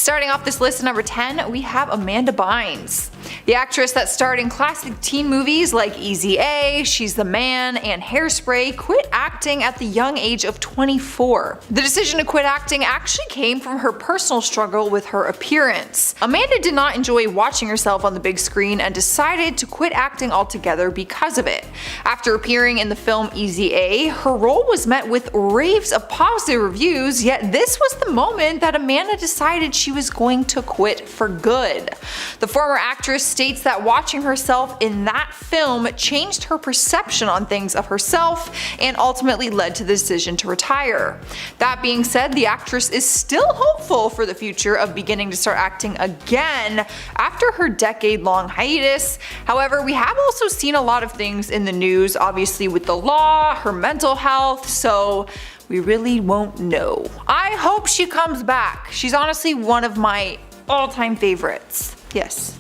Starting off this list at number 10, we have Amanda Bynes. The actress that starred in classic teen movies like Easy A, She's the Man, and Hairspray quit acting at the young age of 24. The decision to quit acting actually came from her personal struggle with her appearance. Amanda did not enjoy watching herself on the big screen and decided to quit acting altogether because of it. After appearing in the film Easy A, her role was met with raves of positive reviews, yet this was the moment that Amanda decided she was going to quit for good. The former actress states that watching herself in that film changed her perception on things of herself and ultimately led to the decision to retire. That being said, the actress is still hopeful for the future of beginning to start acting again after her decade-long hiatus. However, we have also seen a lot of things in the news, obviously with the law, her mental health, so we really won't know. I hope she comes back. She's honestly one of my all-time favorites. Yes.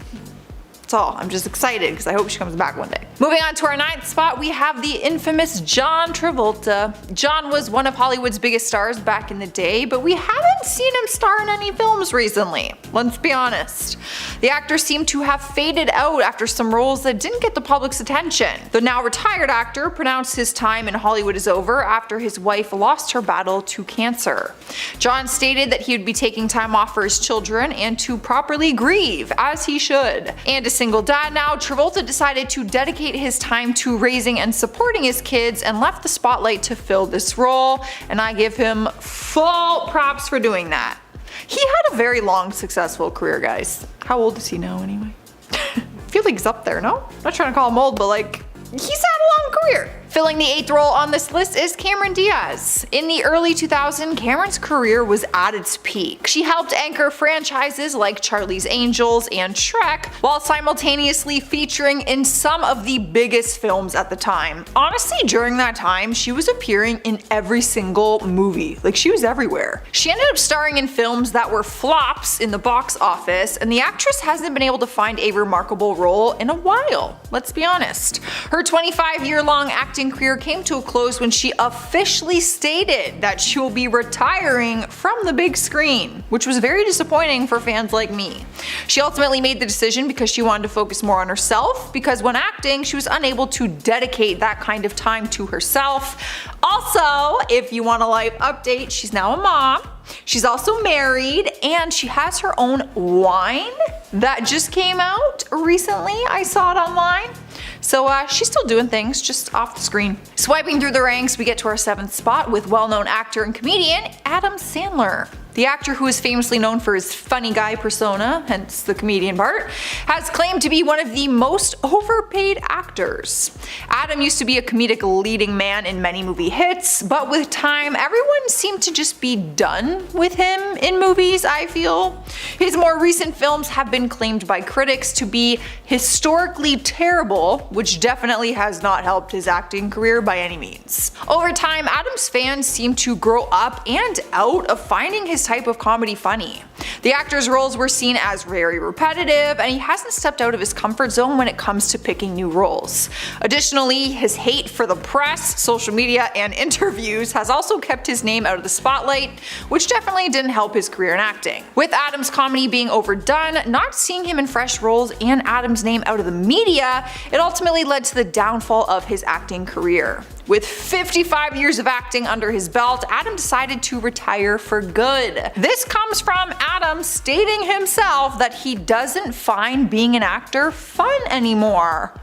That's all. I'm just excited because I hope she comes back one day. Moving on to our 9th spot, we have the infamous John Travolta. John was one of Hollywood's biggest stars back in the day, but we haven't seen him star in any films recently. Let's be honest. The actor seemed to have faded out after some roles that didn't get the public's attention. The now retired actor pronounced his time in Hollywood is over after his wife lost her battle to cancer. John stated that he would be taking time off for his children and to properly grieve, as he should. And a single dad now, Travolta decided to dedicate his time to raising and supporting his kids and left the spotlight to fill this role, and I give him full props for doing that. He had a very long, successful career, guys. How old is he now anyway? I feel like he's up there, no? I'm not trying to call him old, but like, he's had a long career. Filling the 8th role on this list is Cameron Diaz. In the early 2000s, Cameron's career was at its peak. She helped anchor franchises like Charlie's Angels and Shrek, while simultaneously featuring in some of the biggest films at the time. Honestly, during that time, she was appearing in every single movie. Like, she was everywhere. She ended up starring in films that were flops in the box office, and the actress hasn't been able to find a remarkable role in a while, let's be honest. Her 25-year-long acting career came to a close when she officially stated that she will be retiring from the big screen, which was very disappointing for fans like me. She ultimately made the decision because she wanted to focus more on herself, because when acting, she was unable to dedicate that kind of time to herself. Also, if you want a life update, she's now a mom. She's also married, and she has her own wine that just came out recently. I saw it online. So she's still doing things, just off the screen. Swiping through the ranks, we get to our 7th spot with well-known actor and comedian Adam Sandler. The actor, who is famously known for his funny guy persona, hence the comedian part, has claimed to be one of the most overpaid actors. Adam used to be a comedic leading man in many movie hits, but with time, everyone seemed to just be done with him in movies, I feel. His more recent films have been claimed by critics to be historically terrible, which definitely has not helped his acting career by any means. Over time, Adam's fans seem to grow up and out of finding his type of comedy funny. The actor's roles were seen as very repetitive, and he hasn't stepped out of his comfort zone when it comes to picking new roles. Additionally, his hate for the press, social media, and interviews has also kept his name out of the spotlight, which definitely didn't help his career in acting. With Adam's comedy being overdone, not seeing him in fresh roles, and Adam's name out of the media, it ultimately led to the downfall of his acting career. With 55 years of acting under his belt, Adam decided to retire for good. This comes from Adam stating himself that he doesn't find being an actor fun anymore.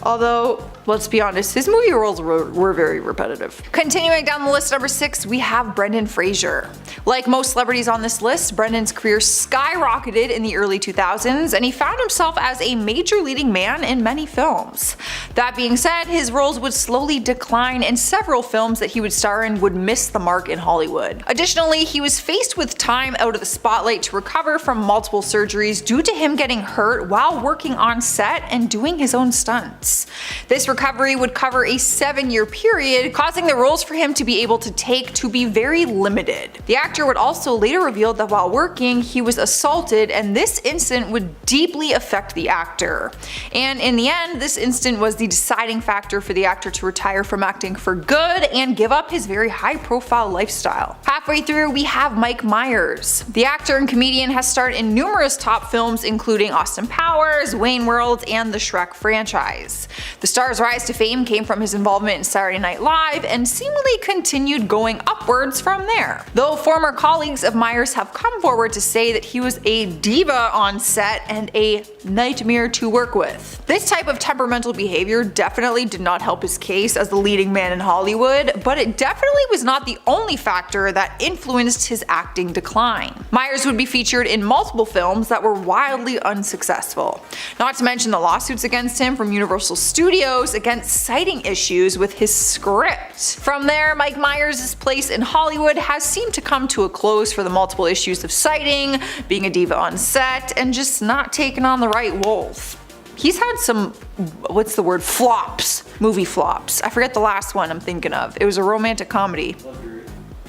Although, let's be honest, his movie roles were very repetitive. Continuing down the list, number 6, we have Brendan Fraser. Like most celebrities on this list, Brendan's career skyrocketed in the early 2000s, and he found himself as a major leading man in many films. That being said, his roles would slowly decline, and several films that he would star in would miss the mark in Hollywood. Additionally, he was faced with time out of the spotlight to recover from multiple surgeries due to him getting hurt while working on set and doing his own stunts. insurance. This recovery would cover a 7-year period, causing the roles for him to be able to take to be very limited. The actor would also later reveal that while working, he was assaulted, and this incident would deeply affect the actor. And in the end, this incident was the deciding factor for the actor to retire from acting for good and give up his very high-profile lifestyle. Halfway through, we have Mike Myers. The actor and comedian has starred in numerous top films including Austin Powers, Wayne World, and the Shrek franchise. The star's rise to fame came from his involvement in Saturday Night Live and seemingly continued going upwards from there. Though former colleagues of Myers have come forward to say that he was a diva on set and a nightmare to work with. This type of temperamental behavior definitely did not help his case as the leading man in Hollywood, but it definitely was not the only factor that influenced his acting decline. Myers would be featured in multiple films that were wildly unsuccessful, not to mention the lawsuits against him from Universal Studios against citing issues with his script. From there, Mike Myers' place in Hollywood has seemed to come to a close for the multiple issues of citing, being a diva on set, and just not taking on the right roles. He's had some, flops, movie flops. I forget the last one I'm thinking of. It was a romantic comedy.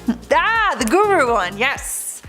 The Guru one, yes.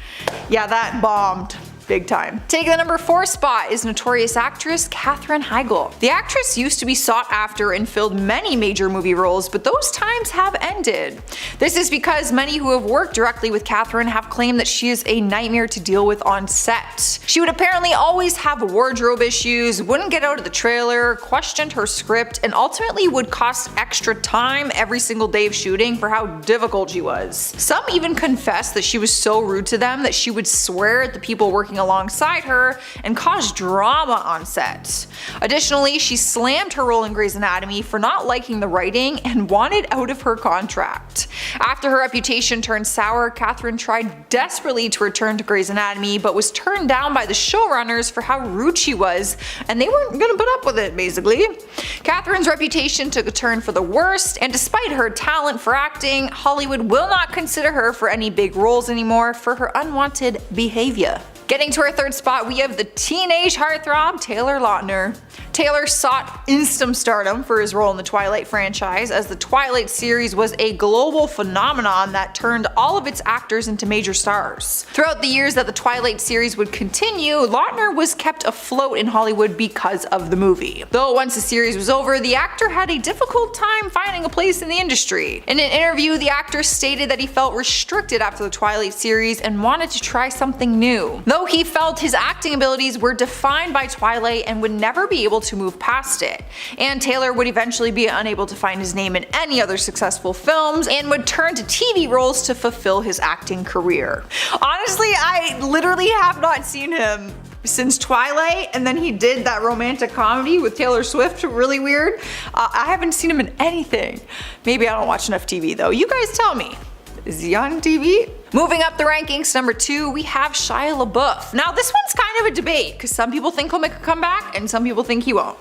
Yeah, that bombed. Big time. Taking the number 4 spot is notorious actress Katherine Heigl. The actress used to be sought after and filled many major movie roles, but those times have ended. This is because many who have worked directly with Katherine have claimed that she is a nightmare to deal with on set. She would apparently always have wardrobe issues, wouldn't get out of the trailer, questioned her script, and ultimately would cost extra time every single day of shooting for how difficult she was. Some even confessed that she was so rude to them that she would swear at the people working alongside her and caused drama on set. Additionally, she slammed her role in Grey's Anatomy for not liking the writing and wanted out of her contract. After her reputation turned sour, Katherine tried desperately to return to Grey's Anatomy but was turned down by the showrunners for how rude she was, and they weren't gonna put up with it, basically. Katherine's reputation took a turn for the worst, and despite her talent for acting, Hollywood will not consider her for any big roles anymore for her unwanted behavior. Getting to our 3rd spot, we have the teenage heartthrob Taylor Lautner. Taylor sought instant stardom for his role in the Twilight franchise, as the Twilight series was a global phenomenon that turned all of its actors into major stars. Throughout the years that the Twilight series would continue, Lautner was kept afloat in Hollywood because of the movie. Though once the series was over, the actor had a difficult time finding a place in the industry. In an interview, the actor stated that he felt restricted after the Twilight series and wanted to try something new. Though he felt his acting abilities were defined by Twilight and would never be able to move past it. And Taylor would eventually be unable to find his name in any other successful films and would turn to TV roles to fulfill his acting career. Honestly, I literally have not seen him since Twilight, and then he did that romantic comedy with Taylor Swift, really weird. I haven't seen him in anything. Maybe I don't watch enough TV though. You guys tell me. Is he on TV? Moving up the rankings, number 2, we have Shia LaBeouf. Now this one's kind of a debate, because some people think he'll make a comeback and some people think he won't.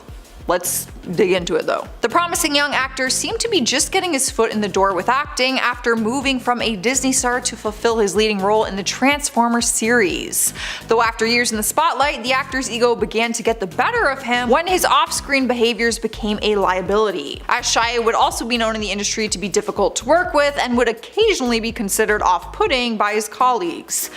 Let's dig into it though. The promising young actor seemed to be just getting his foot in the door with acting after moving from a Disney star to fulfill his leading role in the Transformers series. Though after years in the spotlight, the actor's ego began to get the better of him when his off-screen behaviors became a liability, as Shia would also be known in the industry to be difficult to work with and would occasionally be considered off-putting by his colleagues.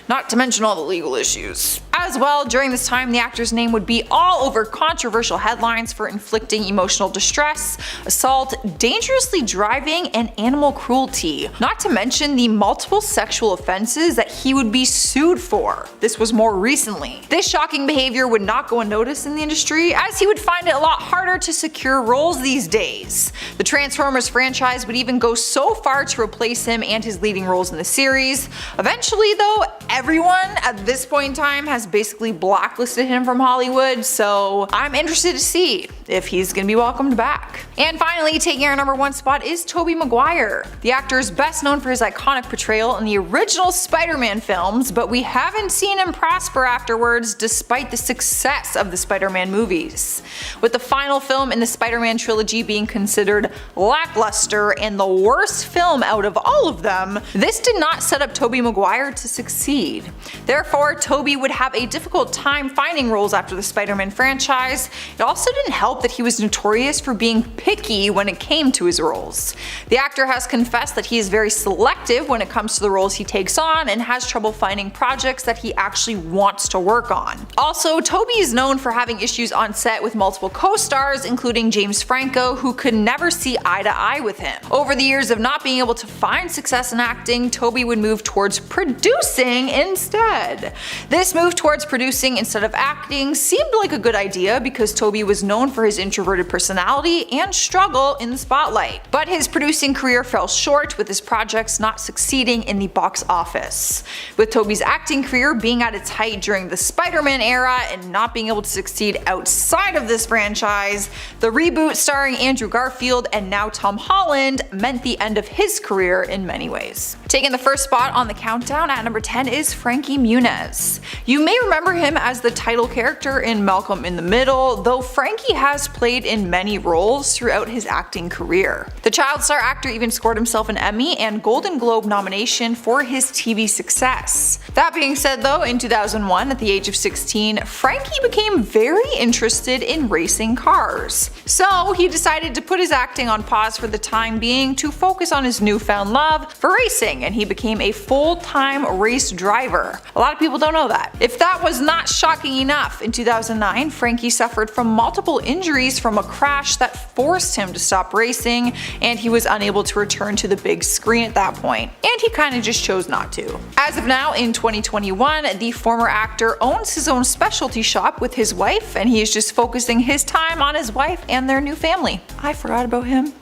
Not to mention all the legal issues. As well, during this time, the actor's name would be all over controversial headlines for inflicting emotional distress, assault, dangerously driving, and animal cruelty. Not to mention the multiple sexual offenses that he would be sued for. This was more recently. This shocking behavior would not go unnoticed in the industry, as he would find it a lot harder to secure roles these days. The Transformers franchise would even go so far to replace him and his leading roles in the series. Eventually though, everyone at this point in time has basically blacklisted him from Hollywood, so I'm interested to see if he's gonna be welcomed back. And finally, taking our number 1 spot is Tobey Maguire. The actor is best known for his iconic portrayal in the original Spider-Man films, but we haven't seen him prosper afterwards despite the success of the Spider-Man movies. With the final film in the Spider-Man trilogy being considered lackluster and the worst film out of all of them, this did not set up Tobey Maguire to succeed. succeed. Therefore, Tobey would have a difficult time finding roles after the Spider-Man franchise. It also didn't help that he was notorious for being picky when it came to his roles. The actor has confessed that he is very selective when it comes to the roles he takes on and has trouble finding projects that he actually wants to work on. Also, Tobey is known for having issues on set with multiple co-stars, including James Franco, who could never see eye to eye with him. Over the years of not being able to find success in acting, Tobey would move towards producing instead. This move towards producing instead of acting seemed like a good idea because Tobey was known for his introverted personality and struggle in the spotlight. But his producing career fell short, with his projects not succeeding in the box office. With Tobey's acting career being at its height during the Spider-Man era and not being able to succeed outside of this franchise, the reboot starring Andrew Garfield and now Tom Holland meant the end of his career in many ways. Taking the first spot on the countdown at number 10 is Frankie Muniz. You may remember him as the title character in Malcolm in the Middle, though Frankie has played in many roles throughout his acting career. The child star actor even scored himself an Emmy and Golden Globe nomination for his TV success. That being said though, in 2001, at the age of 16, Frankie became very interested in racing cars. So he decided to put his acting on pause for the time being to focus on his newfound love for racing, and he became a full-time race driver. A lot of people don't know that. If that was not shocking enough, in 2009, Frankie suffered from multiple injuries from a crash that forced him to stop racing, and he was unable to return to the big screen at that point, and he kinda just chose not to. As of now, in 2021, the former actor owns his own specialty shop with his wife, and he is just focusing his time on his wife and their new family. I forgot about him,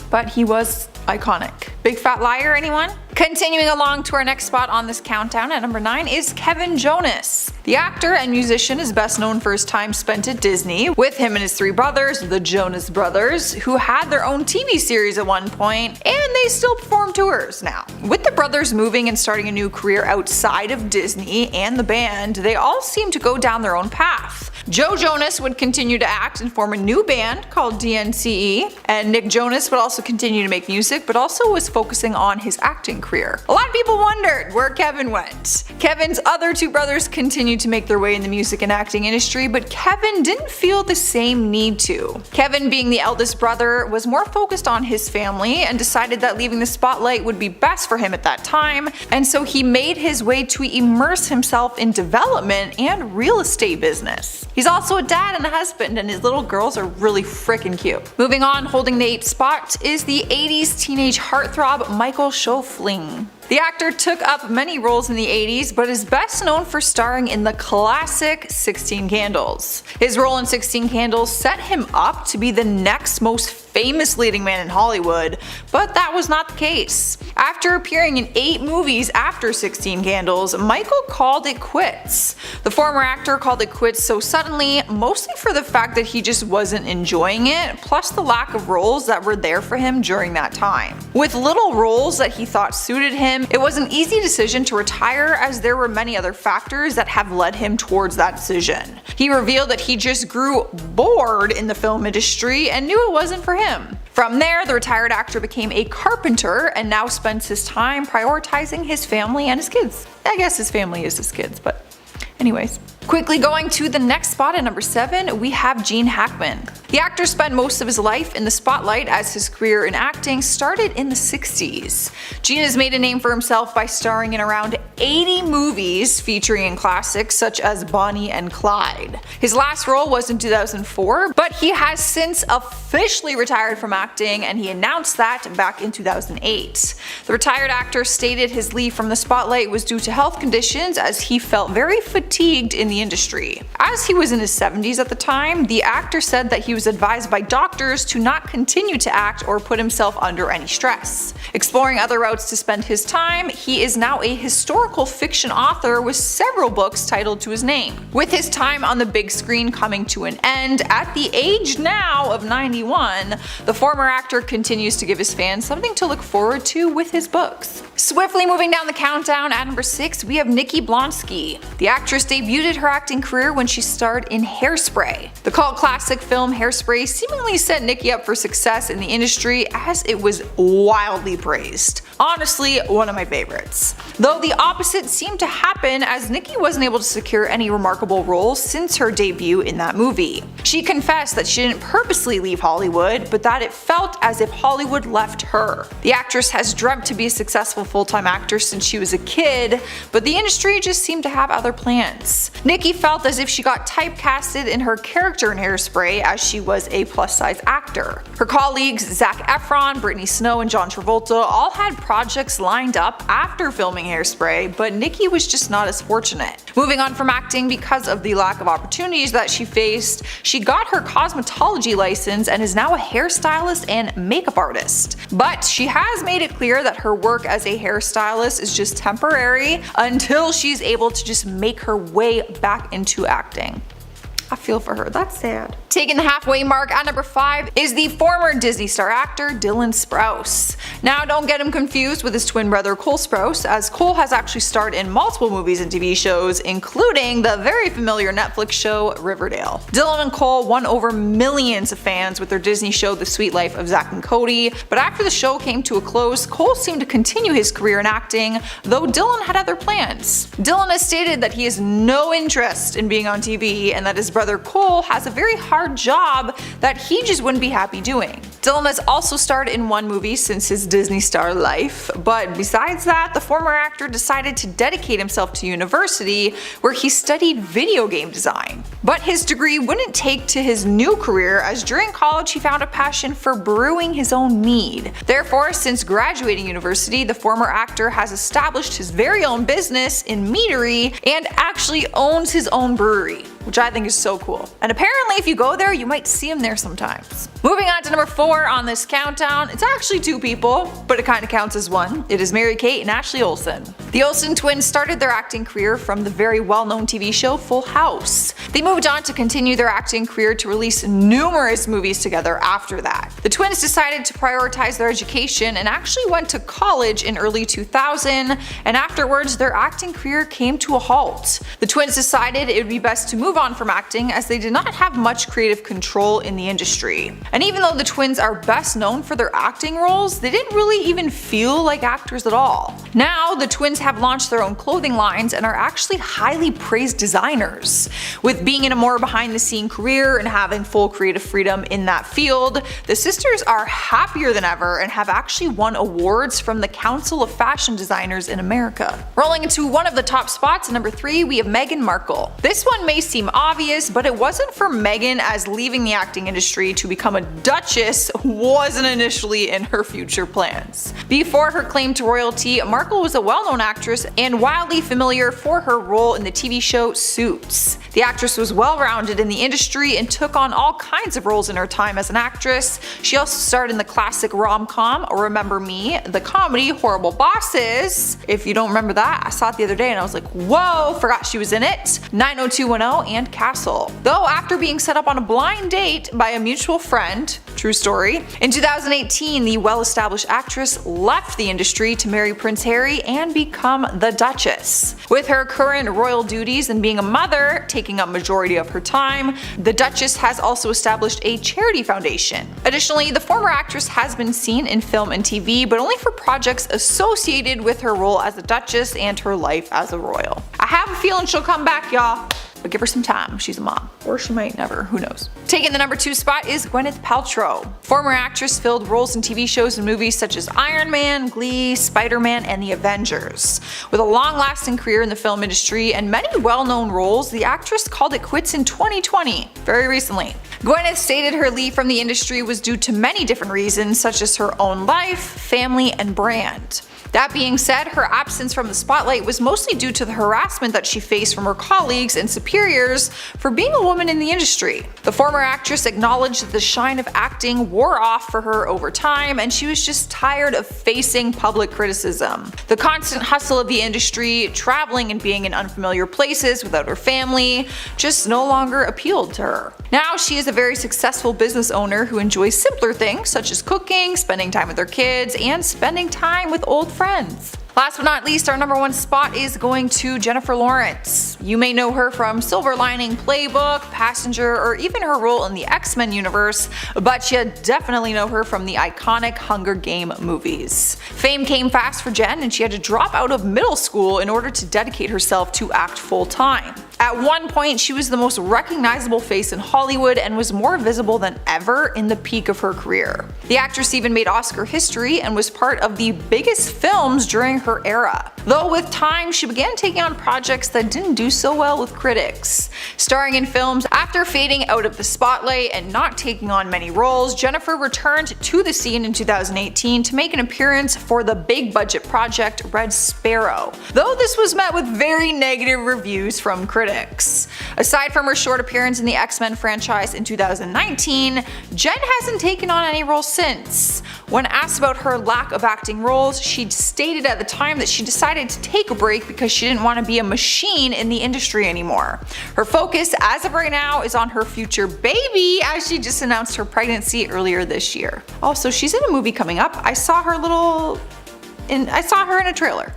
but he was iconic. Big Fat Liar, anyone? Continuing along to our next spot on this countdown at number 9 is Kevin Jonas. The actor and musician is best known for his time spent at Disney, with him and his 3 brothers, the Jonas Brothers, who had their own TV series at one point, and they still perform tours now. With the brothers moving and starting a new career outside of Disney and the band, they all seem to go down their own path. Joe Jonas would continue to act and form a new band called DNCE, and Nick Jonas would also continue to make music, but also was focusing on his acting career. A lot of people wondered where Kevin went. Kevin's other 2 brothers continued to make their way in the music and acting industry, but Kevin didn't feel the same need to. Kevin, being the eldest brother, was more focused on his family and decided that leaving the spotlight would be best for him at that time, and so he made his way to immerse himself in development and real estate business. He's also a dad and a husband, and his little girls are really freaking cute. Moving on, holding the 8th spot is the 80s teenage heartthrob Michael Schoeffling. The actor took up many roles in the 80s, but is best known for starring in the classic 16 Candles. His role in 16 Candles set him up to be the next most famous leading man in Hollywood, but that was not the case. After appearing in 8 movies after 16 Candles, Michael called it quits. The former actor called it quits so suddenly, mostly for the fact that he just wasn't enjoying it, plus the lack of roles that were there for him during that time. With little roles that he thought suited him, it was an easy decision to retire, as there were many other factors that have led him towards that decision. He revealed that he just grew bored in the film industry and knew it wasn't for him. From there, the retired actor became a carpenter and now spends his time prioritizing his family and his kids. I guess his family is his kids, but anyways. Quickly going to the next spot at number 7, we have Gene Hackman. The actor spent most of his life in the spotlight as his career in acting started in the 60s. Gene has made a name for himself by starring in around 80 movies featuring classics such as Bonnie and Clyde. His last role was in 2004, but he has since officially retired from acting, and he announced that back in 2008. The retired actor stated his leave from the spotlight was due to health conditions, as he felt very fatigued in the industry. As he was in his 70s at the time, the actor said that he was advised by doctors to not continue to act or put himself under any stress. Exploring other routes to spend his time, he is now a historical fiction author with several books titled to his name. With his time on the big screen coming to an end at the age now of 91, the former actor continues to give his fans something to look forward to with his books. Swiftly moving down the countdown, at number 6 we have Nikki Blonsky. The actress debuted her acting career when she starred in Hairspray. The cult classic film Hairspray seemingly set Nikki up for success in the industry as it was wildly praised. Honestly, one of my favorites. Though the opposite seemed to happen as Nikki wasn't able to secure any remarkable roles since her debut in that movie. She confessed that she didn't purposely leave Hollywood, but that it felt as if Hollywood left her. The actress has dreamt to be a successful full-time actor since she was a kid, but the industry just seemed to have other plans. Nikki felt as if she got typecasted in her character in Hairspray as she was a plus-size actor. Her colleagues Zac Efron, Brittany Snow, and John Travolta all had projects lined up after filming Hairspray, but Nikki was just not as fortunate. Moving on from acting because of the lack of opportunities that she faced, she got her cosmetology license and is now a hairstylist and makeup artist. But she has made it clear that her work as a hairstylist is just temporary until she's able to just make her way back into acting. I feel for her, that's sad. Taking the halfway mark at number 5 is the former Disney star actor Dylan Sprouse. Now don't get him confused with his twin brother Cole Sprouse, as Cole has actually starred in multiple movies and TV shows, including the very familiar Netflix show Riverdale. Dylan and Cole won over millions of fans with their Disney show The Sweet Life of Zack and Cody, but after the show came to a close, Cole seemed to continue his career in acting, though Dylan had other plans. Dylan has stated that he has no interest in being on TV and that his brother Cole has a very hard job that he just wouldn't be happy doing. Dylan has also starred in one movie since his Disney star life, but besides that, the former actor decided to dedicate himself to university where he studied video game design. But his degree wouldn't take to his new career, as during college he found a passion for brewing his own mead. Therefore, since graduating university, the former actor has established his very own business in meadery and actually owns his own brewery, which I think is so cool. And apparently if you go there, you might see him there sometimes. Moving on to number 4 on this countdown, it's actually 2 people, but it kind of counts as one. It is Mary-Kate and Ashley Olsen. The Olsen twins started their acting career from the very well-known TV show Full House. They moved on to continue their acting career to release numerous movies together after that. The twins decided to prioritize their education and actually went to college in early 2000, and afterwards their acting career came to a halt. The twins decided it would be best to move on from acting as they did not have much creative control in the industry. And even though the twins are best known for their acting roles, they didn't really even feel like actors at all. Now, the twins have launched their own clothing lines and are actually highly praised designers. With being in a more behind-the-scene career and having full creative freedom in that field, the sisters are happier than ever and have actually won awards from the Council of Fashion Designers in America. Rolling into one of the top spots at number 3, we have Meghan Markle. This one may seem obvious, but it wasn't for Meghan, as leaving the acting industry to become a duchess wasn't initially in her future plans. Before her claim to royalty, Markle was a well-known actress and wildly familiar for her role in the TV show Suits. The actress was well-rounded in the industry and took on all kinds of roles in her time as an actress. She also starred in the classic rom-com Remember Me, the comedy Horrible Bosses. If you don't remember that, I saw it the other day and I was like, whoa, forgot she was in it. 90210 and Castle. Though after being set up on a blind date by a mutual friend, true story, in 2018 the well-established actress left the industry to marry Prince Harry and become the Duchess. With her current royal duties and being a mother taking up majority of her time, the Duchess has also established a charity foundation. Additionally, the former actress has been seen in film and TV, but only for projects associated with her role as a Duchess and her life as a royal. I have a feeling she'll come back, y'all. But give her some time, she's a mom. Or she might never, who knows. Taking the number 2 spot is Gwyneth Paltrow. Former actress filled roles in TV shows and movies such as Iron Man, Glee, Spider-Man, and The Avengers. With a long-lasting career in the film industry and many well-known roles, the actress called it quits in 2020, very recently. Gwyneth stated her leave from the industry was due to many different reasons, such as her own life, family, and brand. That being said, her absence from the spotlight was mostly due to the harassment that she faced from her colleagues and superiors for being a woman in the industry. The former actress acknowledged that the shine of acting wore off for her over time and she was just tired of facing public criticism. The constant hustle of the industry, traveling and being in unfamiliar places without her family, just no longer appealed to her. Now she is a very successful business owner who enjoys simpler things such as cooking, spending time with her kids, and spending time with old friends. Last but not least, our number 1 spot is going to Jennifer Lawrence. You may know her from Silver Lining Playbook, Passenger, or even her role in the X-Men universe, but you definitely know her from the iconic Hunger Game movies. Fame came fast for Jen, and she had to drop out of middle school in order to dedicate herself to act full-time. At one point, she was the most recognizable face in Hollywood and was more visible than ever in the peak of her career. The actress even made Oscar history and was part of the biggest films during her era. Though with time, she began taking on projects that didn't do so well with critics. Starring in films after fading out of the spotlight and not taking on many roles, Jennifer returned to the scene in 2018 to make an appearance for the big budget project Red Sparrow, though this was met with very negative reviews from critics. Aside from her short appearance in the X-Men franchise in 2019, Jen hasn't taken on any roles since. When asked about her lack of acting roles, she stated at the time that she decided to take a break because she didn't want to be a machine in the industry anymore. Her focus as of right now is on her future baby, as she just announced her pregnancy earlier this year. Also, she's in a movie coming up. I saw her in a trailer.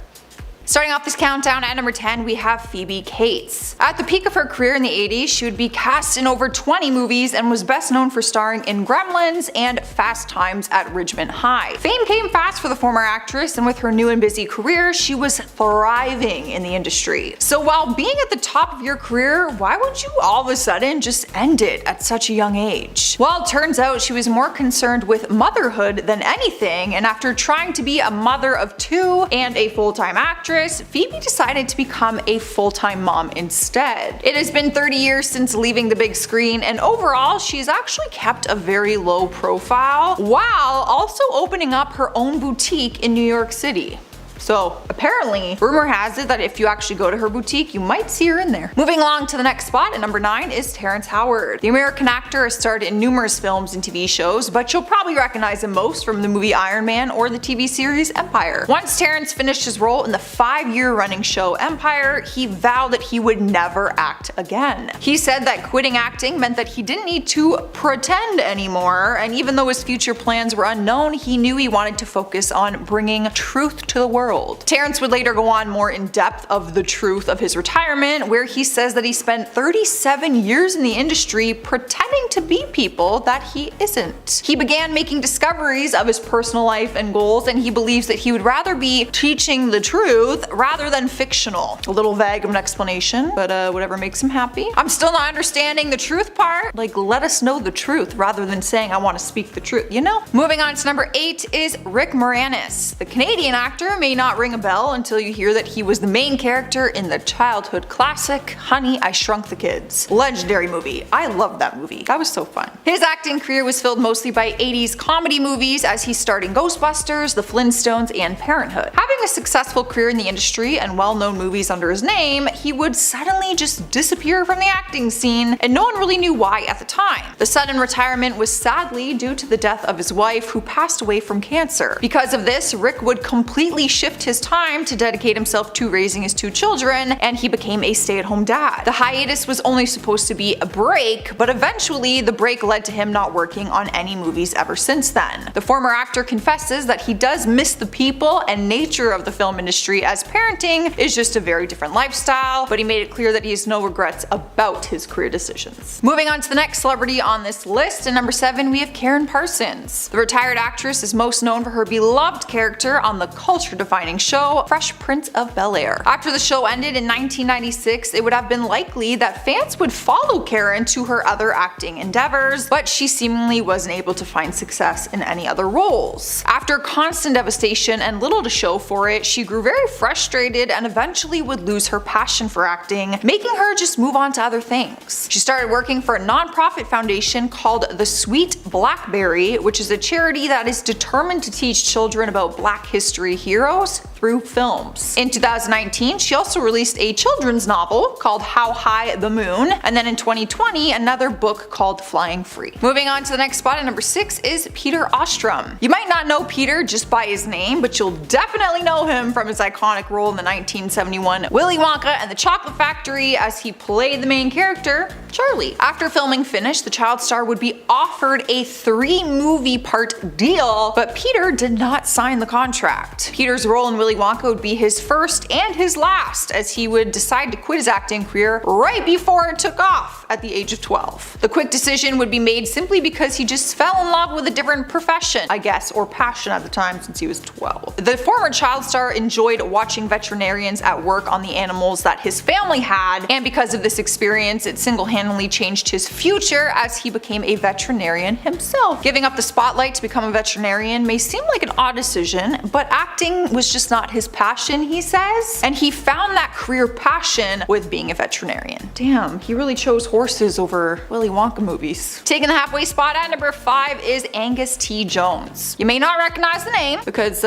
Starting off this countdown at number 10, we have Phoebe Cates. At the peak of her career in the 80s, she would be cast in over 20 movies and was best known for starring in Gremlins and Fast Times at Ridgemont High. Fame came fast for the former actress, and with her new and busy career, she was thriving in the industry. So while being at the top of your career, why would you all of a sudden just end it at such a young age? Well, it turns out she was more concerned with motherhood than anything, and after trying to be a mother of 2 and a full-time actress, Phoebe decided to become a full-time mom instead. It has been 30 years since leaving the big screen, and overall she's actually kept a very low profile while also opening up her own boutique in New York City. So apparently, rumor has it that if you actually go to her boutique, you might see her in there. Moving along to the next spot at number 9 is Terrence Howard. The American actor has starred in numerous films and TV shows, but you'll probably recognize him most from the movie Iron Man or the TV series Empire. Once Terrence finished his role in the 5-year running show Empire, he vowed that he would never act again. He said that quitting acting meant that he didn't need to pretend anymore, and even though his future plans were unknown, he knew he wanted to focus on bringing truth to the world. Terrence would later go on more in depth of the truth of his retirement, where he says that he spent 37 years in the industry pretending to be people that he isn't. He began making discoveries of his personal life and goals, and he believes that he would rather be teaching the truth rather than fictional. A little vague of an explanation, but whatever makes him happy. I'm still not understanding the truth part. Like, let us know the truth rather than saying I want to speak the truth, you know? Moving on to number 8 is Rick Moranis. The Canadian actor may not ring a bell until you hear that he was the main character in the childhood classic Honey, I Shrunk the Kids. Legendary movie. I love that movie. That was so fun. His acting career was filled mostly by 80s comedy movies, as he starred in Ghostbusters, The Flintstones, and Parenthood. Having a successful career in the industry and well-known movies under his name, he would suddenly just disappear from the acting scene, and no one really knew why at the time. The sudden retirement was sadly due to the death of his wife, who passed away from cancer. Because of this, Rick would completely shift his time to dedicate himself to raising his 2 children, and he became a stay-at-home dad. The hiatus was only supposed to be a break, but eventually the break led to him not working on any movies ever since then. The former actor confesses that he does miss the people and nature of the film industry, as parenting is just a very different lifestyle, but he made it clear that he has no regrets about his career decisions. Moving on to the next celebrity on this list, at number 7 we have Karen Parsons. The retired actress is most known for her beloved character on the culture-defining show Fresh Prince of Bel-Air. After the show ended in 1996, it would have been likely that fans would follow Karen to her other acting endeavors, but she seemingly wasn't able to find success in any other roles. After constant devastation and little to show for it, she grew very frustrated and eventually would lose her passion for acting, making her just move on to other things. She started working for a non-profit foundation called The Sweet Blackberry, which is a charity that is determined to teach children about Black history heroes through films. In 2019, she also released a children's novel called How High the Moon, and then in 2020, another book called Flying Free. Moving on to the next spot at number 6 is Peter Ostrom. You might not know Peter just by his name, but you'll definitely know him from his iconic role in the 1971 Willy Wonka and the Chocolate Factory, as he played the main character, Charlie. After filming finished, the child star would be offered a 3-movie part deal, but Peter did not sign the contract. Peter's role in Willy Wonka would be his first and his last, as he would decide to quit his acting career right before it took off at the age of 12. The quick decision would be made simply because he just fell in love with a different profession, I guess, or passion at the time, since he was 12. The former child star enjoyed watching veterinarians at work on the animals that his family had, and because of this experience, it single-handedly changed his future as he became a veterinarian himself. Giving up the spotlight to become a veterinarian may seem like an odd decision, but acting was just not his passion, he says, and he found that career passion with being a veterinarian. Damn, he really chose horses over Willy Wonka movies. Taking the halfway spot at number 5 is Angus T. Jones. You may not recognize the name because,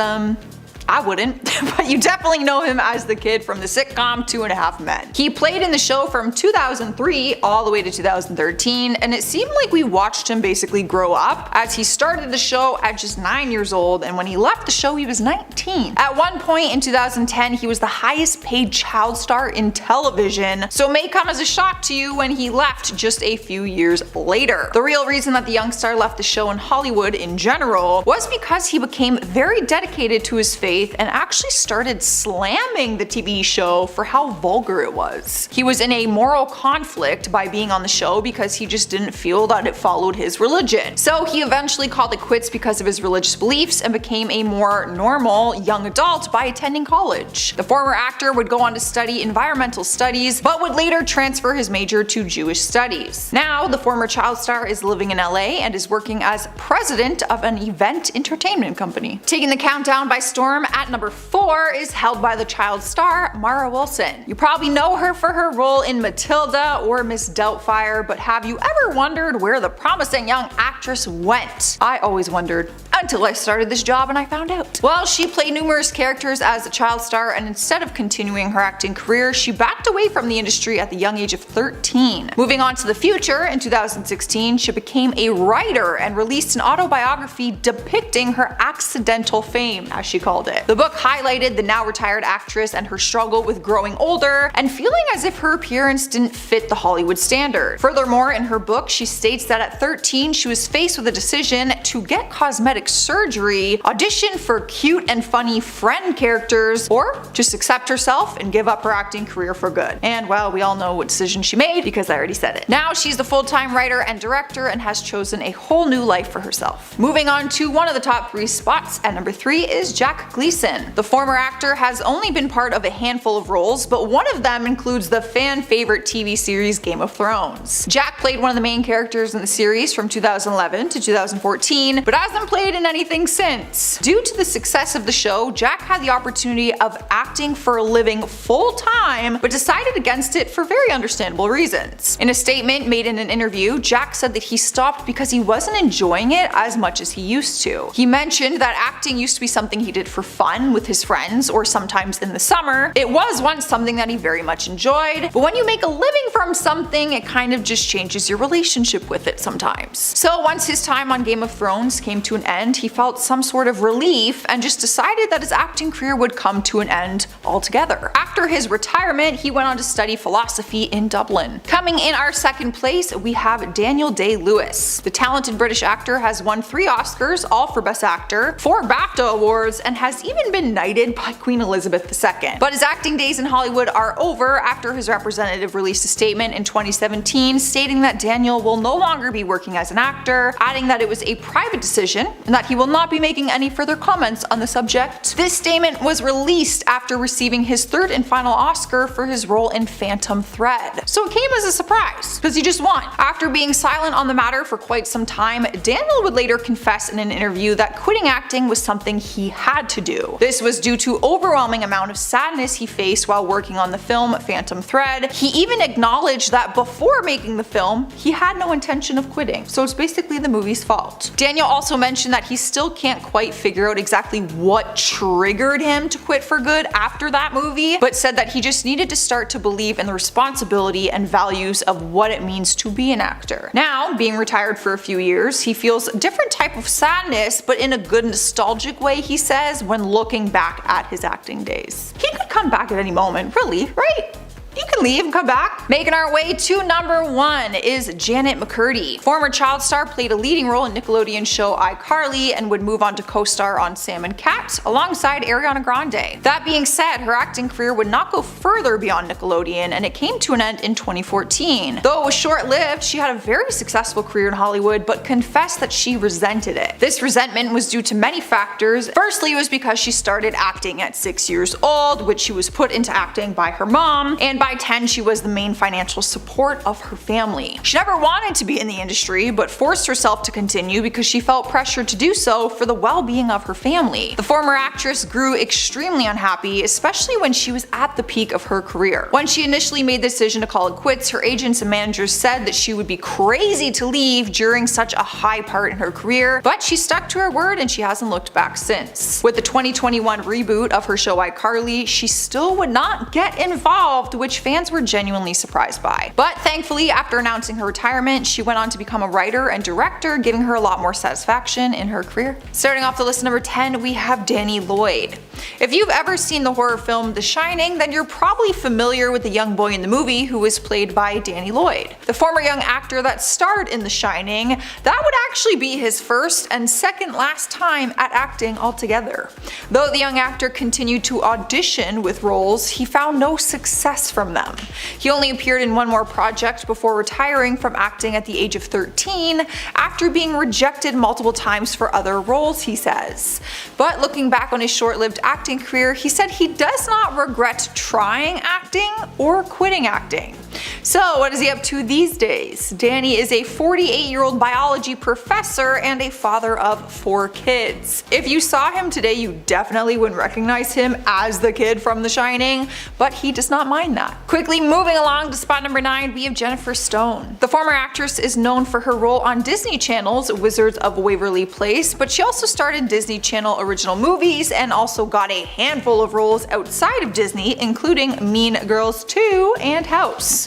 I wouldn't, but you definitely know him as the kid from the sitcom 2.5 Men. He played in the show from 2003 all the way to 2013, and it seemed like we watched him basically grow up, as he started the show at just 9 years old, and when he left the show he was 19. At one point in 2010 he was the highest paid child star in television, so it may come as a shock to you when he left just a few years later. The real reason that the young star left the show in Hollywood in general was because he became very dedicated to his faith and actually started slamming the TV show for how vulgar it was. He was in a moral conflict by being on the show because he just didn't feel that it followed his religion. So he eventually called it quits because of his religious beliefs and became a more normal young adult by attending college. The former actor would go on to study environmental studies, but would later transfer his major to Jewish studies. Now, the former child star is living in LA and is working as president of an event entertainment company. Taking the countdown by storm, at number 4 is held by the child star Mara Wilson. You probably know her for her role in Matilda or Miss Doubtfire, but have you ever wondered where the promising young actress went? I always wondered, until I started this job and I found out. Well, she played numerous characters as a child star, and instead of continuing her acting career, she backed away from the industry at the young age of 13. Moving on to the future, in 2016 she became a writer and released an autobiography depicting her accidental fame, as she called it. The book highlighted the now retired actress and her struggle with growing older and feeling as if her appearance didn't fit the Hollywood standard. Furthermore, in her book she states that at 13 she was faced with a decision to get cosmetic surgery, audition for cute and funny friend characters, or just accept herself and give up her acting career for good. And well, we all know what decision she made because I already said it. Now she's the full-time writer and director and has chosen a whole new life for herself. Moving on to one of the top 3 spots, at number 3 is Jack Gleason. The former actor has only been part of a handful of roles, but one of them includes the fan favorite TV series Game of Thrones. Jack played one of the main characters in the series from 2011 to 2014, but hasn't played in anything since. Due to the success of the show, Jack had the opportunity of acting for a living full-time, but decided against it for very understandable reasons. In a statement made in an interview, Jack said that he stopped because he wasn't enjoying it as much as he used to. He mentioned that acting used to be something he did for fun with his friends or sometimes in the summer. It was once something that he very much enjoyed, but when you make a living from something, it kind of just changes your relationship with it sometimes. So once his time on Game of Thrones came to an end, he felt some sort of relief and just decided that his acting career would come to an end altogether. After his retirement, he went on to study philosophy in Dublin. Coming in our second place, we have Daniel Day-Lewis. The talented British actor has won 3 Oscars, all for Best Actor, 4 BAFTA awards, and has even been knighted by Queen Elizabeth II. But his acting days in Hollywood are over after his representative released a statement in 2017 stating that Daniel will no longer be working as an actor, adding that it was a private decision and that he will not be making any further comments on the subject. This statement was released after receiving his 3rd and final Oscar for his role in Phantom Thread. So it came as a surprise, because he just won. After being silent on the matter for quite some time, Daniel would later confess in an interview that quitting acting was something he had to do. This was due to overwhelming amount of sadness he faced while working on the film Phantom Thread. He even acknowledged that before making the film, he had no intention of quitting, so it's basically the movie's fault. Daniel also mentioned that he still can't quite figure out exactly what triggered him to quit for good after that movie, but said that he just needed to start to believe in the responsibility and values of what it means to be an actor. Now, being retired for a few years, he feels a different type of sadness, but in a good nostalgic way, he says, when looking back at his acting days. He could come back at any moment, really, right? You can leave and come back. Making our way to number 1 is Janet McCurdy. Former child star, played a leading role in Nickelodeon show iCarly and would move on to co-star on Sam and Cat alongside Ariana Grande. That being said, her acting career would not go further beyond Nickelodeon, and it came to an end in 2014. Though it was short-lived, she had a very successful career in Hollywood, but confessed that she resented it. This resentment was due to many factors. Firstly, it was because she started acting at 6 years old, which she was put into acting by her mom, and by 10 she was the main financial support of her family. She never wanted to be in the industry, but forced herself to continue because she felt pressured to do so for the well-being of her family. The former actress grew extremely unhappy, especially when she was at the peak of her career. When she initially made the decision to call it quits, her agents and managers said that she would be crazy to leave during such a high part in her career, but she stuck to her word and she hasn't looked back since. With the 2021 reboot of her show iCarly, she still would not get involved, which fans were genuinely surprised by. But thankfully, after announcing her retirement, she went on to become a writer and director, giving her a lot more satisfaction in her career. Starting off the list number 10, we have Danny Lloyd. If you've ever seen the horror film The Shining, then you're probably familiar with the young boy in the movie who was played by Danny Lloyd. The former young actor that starred in The Shining, that would actually be his first and second last time at acting altogether. Though the young actor continued to audition with roles, he found no success from them. He only appeared in one more project before retiring from acting at the age of 13 after being rejected multiple times for other roles, he says. But looking back on his short-lived acting career, he said he does not regret trying acting or quitting acting. So what is he up to these days? Danny is a 48-year-old biology professor and a father of 4 kids. If you saw him today, you definitely wouldn't recognize him as the kid from The Shining, but he does not mind that. Quickly moving along to spot number 9, we have Jennifer Stone. The former actress is known for her role on Disney Channel's Wizards of Waverly Place, but she also starred in Disney Channel original movies and also got a handful of roles outside of Disney, including Mean Girls 2 and House.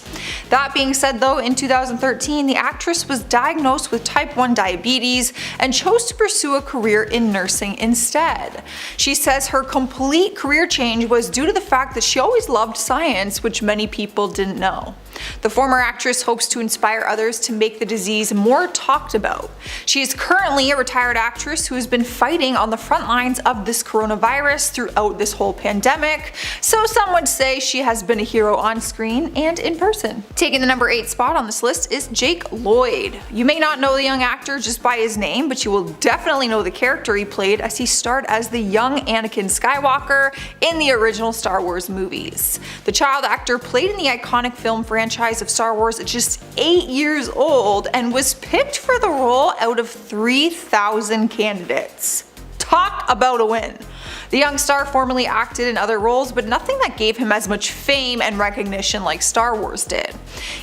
That being said though, in 2013 the actress was diagnosed with type 1 diabetes and chose to pursue a career in nursing instead. She says her complete career change was due to the fact that she always loved science, which many people didn't know. The former actress hopes to inspire others to make the disease more talked about. She is currently a retired actress who has been fighting on the front lines of this coronavirus throughout this whole pandemic, so some would say she has been a hero on screen and in person. Taking the number 8 spot on this list is Jake Lloyd. You may not know the young actor just by his name, but you will definitely know the character he played as he starred as the young Anakin Skywalker in the original Star Wars movies. The child actor played in the iconic film franchise of Star Wars at just 8 years old and was picked for the role out of 3,000 candidates. Talk about a win! The young star formerly acted in other roles, but nothing that gave him as much fame and recognition like Star Wars did.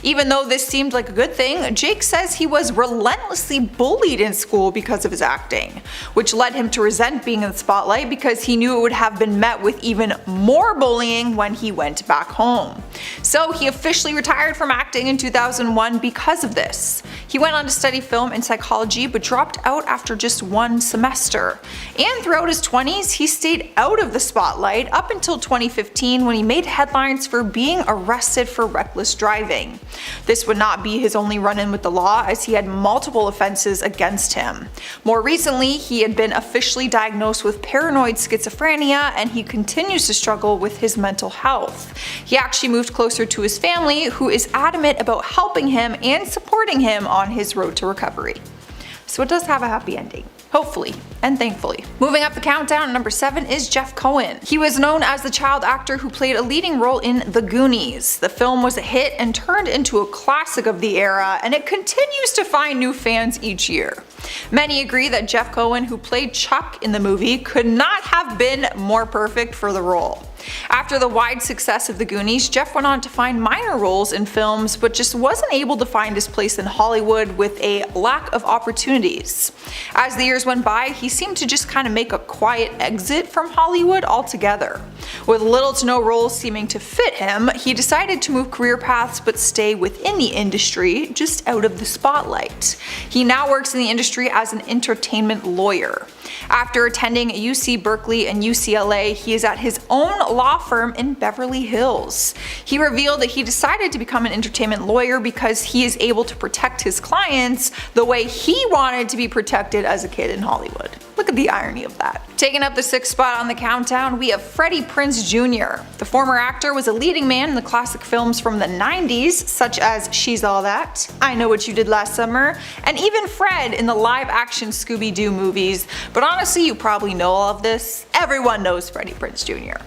Even though this seemed like a good thing, Jake says he was relentlessly bullied in school because of his acting, which led him to resent being in the spotlight because he knew it would have been met with even more bullying when he went back home. So he officially retired from acting in 2001 because of this. He went on to study film and psychology but dropped out after just 1 semester. And throughout his 20s, he stayed out of the spotlight up until 2015 when he made headlines for being arrested for reckless driving. This would not be his only run-in with the law, as he had multiple offenses against him. More recently, he had been officially diagnosed with paranoid schizophrenia, and he continues to struggle with his mental health. He actually moved closer to his family, who is adamant about helping him and supporting him on his road to recovery. So it does have a happy ending. Hopefully, and thankfully. Moving up the countdown, number 7 is Jeff Cohen. He was known as the child actor who played a leading role in The Goonies. The film was a hit and turned into a classic of the era, and it continues to find new fans each year. Many agree that Jeff Cohen, who played Chuck in the movie, could not have been more perfect for the role. After the wide success of The Goonies, Jeff went on to find minor roles in films, but just wasn't able to find his place in Hollywood with a lack of opportunities. As the years went by, he seemed to just kind of make a quiet exit from Hollywood altogether. With little to no roles seeming to fit him, he decided to move career paths but stay within the industry, just out of the spotlight. He now works in the industry as an entertainment lawyer. After attending UC Berkeley and UCLA, he is at his own law firm in Beverly Hills. He revealed that he decided to become an entertainment lawyer because he is able to protect his clients the way he wanted to be protected as a kid in Hollywood. Look at the irony of that. Taking up the 6th spot on the countdown, we have Freddie Prinze Jr. The former actor was a leading man in the classic films from the 90s, such as She's All That, I Know What You Did Last Summer, and even Fred in the live-action Scooby-Doo movies. But honestly, you probably know all of this. Everyone knows Freddie Prinze Jr.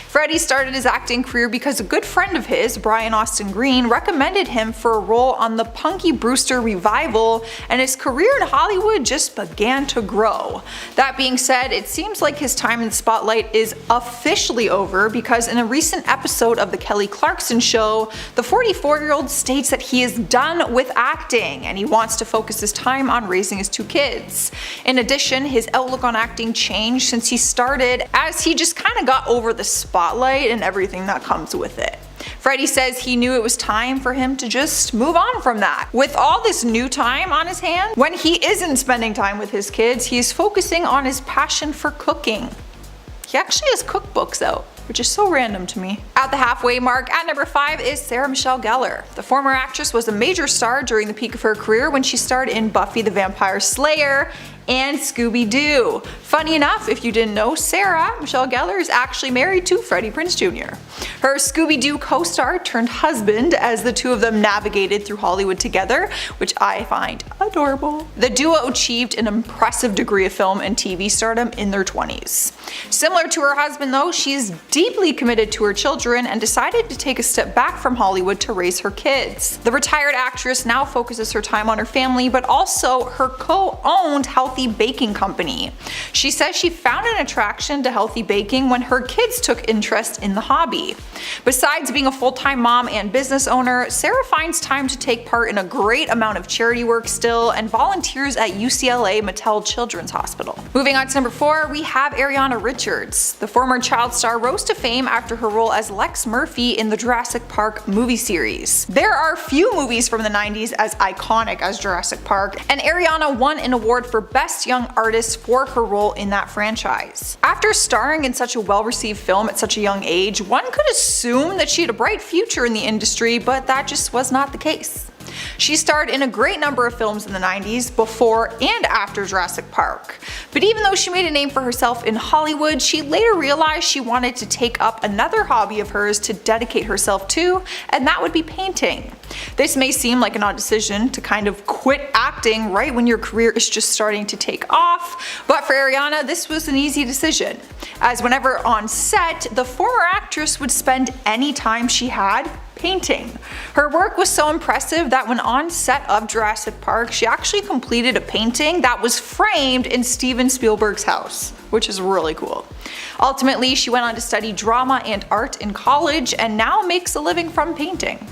Freddie started his acting career because a good friend of his, Brian Austin Green, recommended him for a role on the Punky Brewster revival, and his career in Hollywood just began to grow. That being said, it seems like his time in the spotlight is officially over because in a recent episode of The Kelly Clarkson Show, the 44-year-old states that he is done with acting and he wants to focus his time on raising his 2 kids. In addition, his outlook on acting changed since he started, as he just kind of got over the spotlight and everything that comes with it. Freddie says he knew it was time for him to just move on from that. With all this new time on his hands, when he isn't spending time with his kids, he is focusing on his passion for cooking. He actually has cookbooks out, which is so random to me. At the halfway mark, at number 5 is Sarah Michelle Gellar. The former actress was a major star during the peak of her career when she starred in Buffy the Vampire Slayer and Scooby-Doo. Funny enough, if you didn't know, Sarah Michelle Gellar is actually married to Freddie Prinze Jr. Her Scooby-Doo co-star turned husband as the two of them navigated through Hollywood together, which I find adorable. The duo achieved an impressive degree of film and TV stardom in their 20s. Similar to her husband though, she is deeply committed to her children and decided to take a step back from Hollywood to raise her kids. The retired actress now focuses her time on her family, but also her co-owned healthy baking company. She says she found an attraction to healthy baking when her kids took interest in the hobby. Besides being a full-time mom and business owner, Sarah finds time to take part in a great amount of charity work still and volunteers at UCLA Mattel Children's Hospital. Moving on to number 4, we have Ariana Richards. The former child star rose to fame after her role as Lex Murphy in the Jurassic Park movie series. There are few movies from the 90s as iconic as Jurassic Park, and Ariana won an award for Best Young Artist for her role in that franchise. After starring in such a well-received film at such a young age, one could assume that she had a bright future in the industry, but that just was not the case. She starred in a great number of films in the 90s, before and after Jurassic Park. But even though she made a name for herself in Hollywood, she later realized she wanted to take up another hobby of hers to dedicate herself to, and that would be painting. This may seem like an odd decision to kind of quit acting right when your career is just starting to take off, but for Ariana this was an easy decision, as whenever on set, the former actress would spend any time she had painting. Her work was so impressive that when on set of Jurassic Park, she actually completed a painting that was framed in Steven Spielberg's house, which is really cool. Ultimately, she went on to study drama and art in college and now makes a living from painting.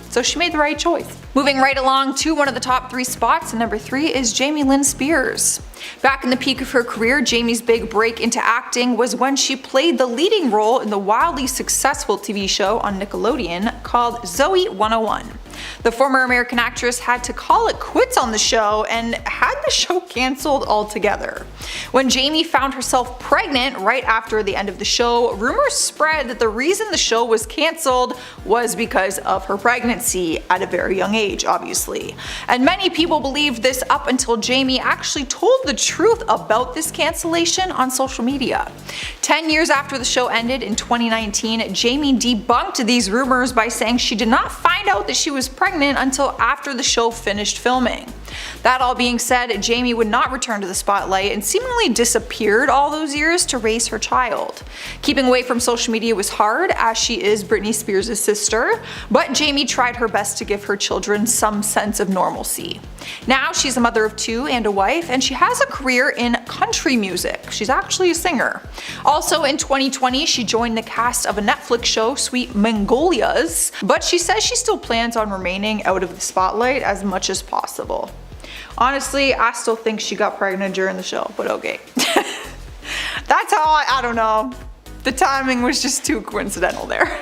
So she made the right choice. Moving right along to one of the top 3 spots, and number 3 is Jamie Lynn Spears. Back in the peak of her career, Jamie's big break into acting was when she played the leading role in the wildly successful TV show on Nickelodeon called Zoe 101. The former American actress had to call it quits on the show and had the show cancelled altogether. When Jamie found herself pregnant right after the end of the show, rumors spread that the reason the show was cancelled was because of her pregnancy at a very young age, obviously. And many people believed this up until Jamie actually told the truth about this cancellation on social media. 10 years after the show ended in 2019, Jamie debunked these rumors by saying she did not find out that she was pregnant until after the show finished filming. That all being said, Jamie would not return to the spotlight and seemingly disappeared all those years to raise her child. Keeping away from social media was hard, as she is Britney Spears' sister, but Jamie tried her best to give her children some sense of normalcy. Now she's a mother of 2 and a wife, and she has a career in country music. She's actually a singer. Also in 2020, she joined the cast of a Netflix show, Sweet Magnolias, but she says she still plans on remaining out of the spotlight as much as possible. Honestly, I still think she got pregnant during the show, but okay. That's how I don't know. The timing was just too coincidental there.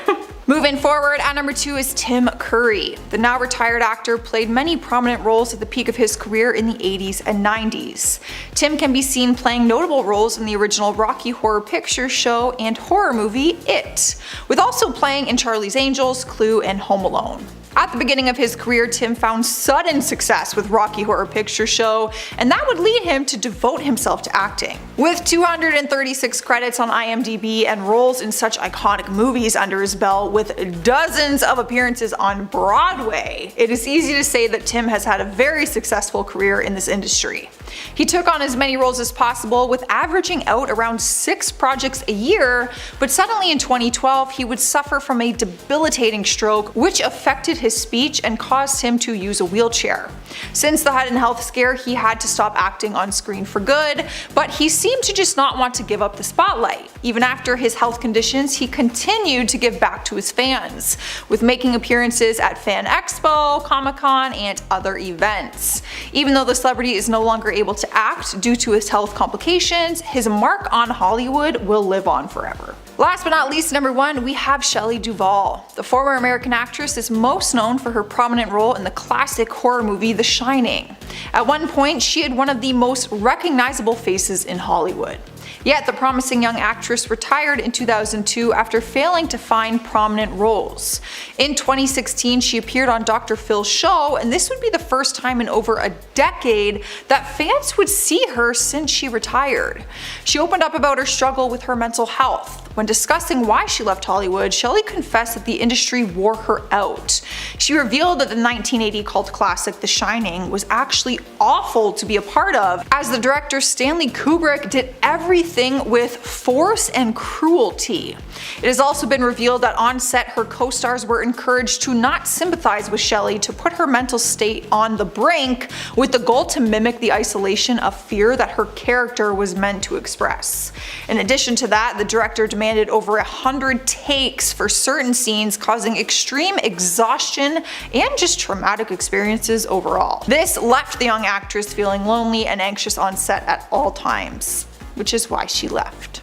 Moving forward, at number 2 is Tim Curry. The now retired actor played many prominent roles at the peak of his career in the 80s and 90s. Tim can be seen playing notable roles in the original Rocky Horror Picture Show and horror movie It, with also playing in Charlie's Angels, Clue, and Home Alone. At the beginning of his career, Tim found sudden success with Rocky Horror Picture Show, and that would lead him to devote himself to acting. With 236 credits on IMDb and roles in such iconic movies under his belt, with dozens of appearances on Broadway, it is easy to say that Tim has had a very successful career in this industry. He took on as many roles as possible, with averaging out around 6 projects a year, but suddenly in 2012 he would suffer from a debilitating stroke which affected his speech and caused him to use a wheelchair. Since the sudden health scare, he had to stop acting on screen for good, but he seemed to just not want to give up the spotlight. Even after his health conditions, he continued to give back to his fans, with making appearances at Fan Expo, Comic-Con, and other events. Even though the celebrity is no longer able to act due to his health complications, his mark on Hollywood will live on forever. Last but not least, number 1, we have Shelley Duvall. The former American actress is most known for her prominent role in the classic horror movie The Shining. At one point, she had one of the most recognizable faces in Hollywood. Yet the promising young actress retired in 2002 after failing to find prominent roles. In 2016, she appeared on Dr. Phil's show, and this would be the first time in over a decade that fans would see her since she retired. She opened up about her struggle with her mental health. When discussing why she left Hollywood, Shelley confessed that the industry wore her out. She revealed that the 1980 cult classic The Shining was actually awful to be a part of, as the director Stanley Kubrick did everything with force and cruelty. It has also been revealed that on set her co-stars were encouraged to not sympathize with Shelley to put her mental state on the brink, with the goal to mimic the isolation of fear that her character was meant to express. In addition to that, the director demanded over 100 takes for certain scenes, causing extreme exhaustion and just traumatic experiences overall. This left the young actress feeling lonely and anxious on set at all times, which is why she left.